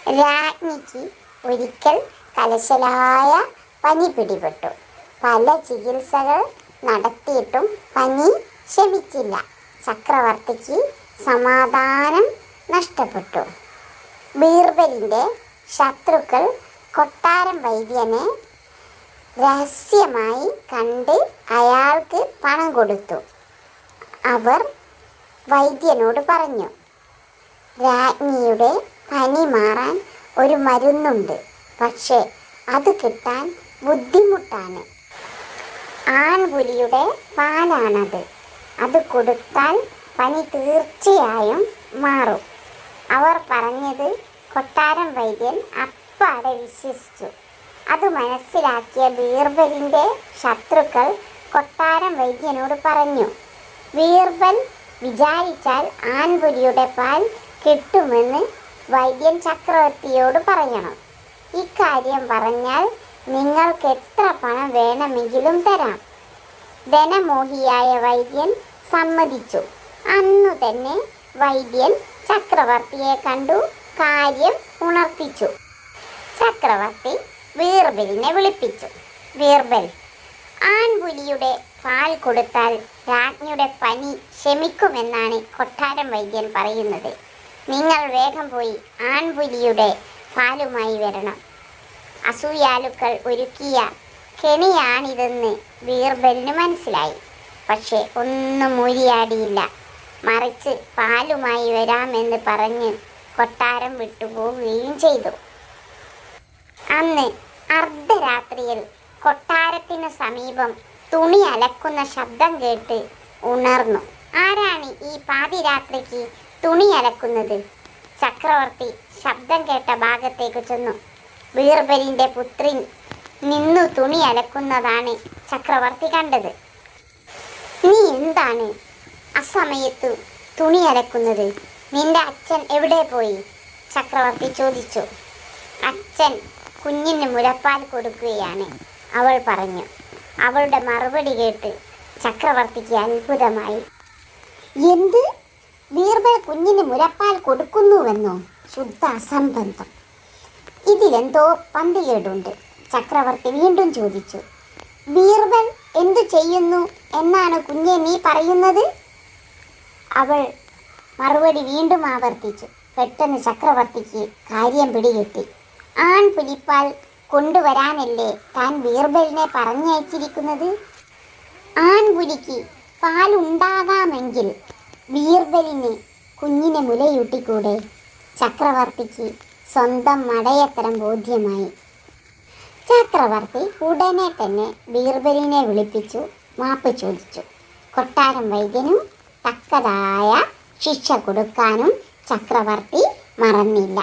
രാജ്ഞിക്ക് ഒരിക്കൽ കലശലായ പനി പിടിപെട്ടു. പല ചികിത്സകൾ നടത്തിയിട്ടും പനി ശമിച്ചില്ല. ചക്രവർത്തിക്ക് സമാധാനം നഷ്ടപ്പെട്ടു. ബീർബലിൻ്റെ ശത്രുക്കൾ കൊട്ടാരം വൈദ്യനെ രഹസ്യമായി കണ്ട് അയാൾക്ക് പണം കൊടുത്തു. അവർ വൈദ്യനോട് പറഞ്ഞു, രാജ്ഞിയുടെ പനി മാറാൻ ഒരു മരുന്നുണ്ട്, പക്ഷേ അത് കിട്ടാൻ ബുദ്ധിമുട്ടാണ്. ആൺപുലിയുടെ പാലാണത്. അത് കൊടുത്താൽ പനി തീർച്ചയായും മാറും. അവർ പറഞ്ഞത് കൊട്ടാരം വൈദ്യൻ അപ്പാടെ വിശ്വസിച്ചു. അത് മനസ്സിലാക്കിയ ബീർബലിൻ്റെ ശത്രുക്കൾ കൊട്ടാരം വൈദ്യനോട് പറഞ്ഞു, ബീർബൽ വിചാരിച്ചാൽ ആൺപുലിയുടെ പാൽ കിട്ടുമെന്ന് വൈദ്യൻ ചക്രവർത്തിയോട് പറയണം. ഇക്കാര്യം പറഞ്ഞാൽ നിങ്ങൾക്ക് എത്ര പണം വേണമെങ്കിലും തരാം. ധനമോഹിയായ വൈദ്യൻ സമ്മതിച്ചു. അന്നു തന്നെ വൈദ്യൻ ചക്രവർത്തിയെ കണ്ടു കാര്യം ഉണർത്തിച്ചു. ചക്രവർത്തി ബീർബലിനെ വിളിപ്പിച്ചു. ബീർബൽ, ആൺപുലിയുടെ പാൽ കൊടുത്താൽ രാജ്ഞിയുടെ പനി ശമിക്കുമെന്നാണ് കൊട്ടാരം വൈദ്യൻ പറയുന്നത്. നിങ്ങൾ വേഗം പോയി ആൺപുലിയുടെ പാലുമായി വരണം. അസൂയാലുക്കൾ ഒരുക്കിയ കെണിയാണിതെന്ന് ബീർബലിന് മനസ്സിലായി. പക്ഷെ ഒന്നും മുരിയാടിയില്ല. മറിച്ച് പാലുമായി വരാമെന്ന് പറഞ്ഞ് കൊട്ടാരം വിട്ടുപോവുകയും ചെയ്തു. അന്ന് അർദ്ധരാത്രിയിൽ കൊട്ടാരത്തിനു സമീപം തുണി അലക്കുന്ന ശബ്ദം കേട്ട് ഉണർന്നു. ആരാണ് ഈ പാതിരാത്രിക്ക് തുണി അലക്കുന്നത്? ചക്രവർത്തി ശബ്ദം കേട്ട ഭാഗത്തേക്ക് ചെന്നു. ബീർബലിൻ്റെ പുത്രി നിന്നു തുണി അലക്കുന്നതാണ് ചക്രവർത്തി കണ്ടത്. നീ എന്താണ് അസമയത്ത് തുണി അലക്കുന്നത്? നിന്റെ അച്ഛൻ എവിടെ പോയി? ചക്രവർത്തി ചോദിച്ചു. അച്ഛൻ കുഞ്ഞിന് മുലപ്പാൽ കൊടുക്കുകയാണ്, അവൾ പറഞ്ഞു. അവളുടെ മറുപടി കേട്ട് ചക്രവർത്തിക്ക് അത്ഭുതമായി. എന്ത്? ബീർബൽ കുഞ്ഞിന് മുലപ്പാൽ കൊടുക്കുന്നുവെന്നോ? ശുദ്ധ അസംബന്ധം. ഇതിലെന്തോ പന്തികേടുണ്ട്. ചക്രവർത്തി വീണ്ടും ചോദിച്ചു. ബീർബൽ എന്തു ചെയ്യുന്നു എന്നാണ് കുഞ്ഞെ നീ പറയുന്നത്? അവൾ മറുപടി വീണ്ടും ആവർത്തിച്ചു. പെട്ടെന്ന് ചക്രവർത്തിക്ക് കാര്യം പിടികിട്ടി. ആൺപുലിപ്പാൽ കൊണ്ടുവരാനല്ലേ താൻ ബീർബലിനെ പറഞ്ഞയച്ചിരിക്കുന്നത്? ആൺപുലിക്ക് പാലുണ്ടാകാമെങ്കിൽ ബീർബലിന് കുഞ്ഞിനെ മുലയൂട്ടിക്കൂടെ? ചക്രവർത്തിക്ക് സ്വന്തം മടയത്തരം ബോധ്യമായി. ചക്രവർത്തി ഉടനെ തന്നെ ബീർബലിനെ വിളിപ്പിച്ചു മാപ്പ് ചോദിച്ചു. കൊട്ടാരം വൈദ്യനും തക്കതായ ശിക്ഷ കൊടുക്കാനും ചക്രവർത്തി മറന്നില്ല.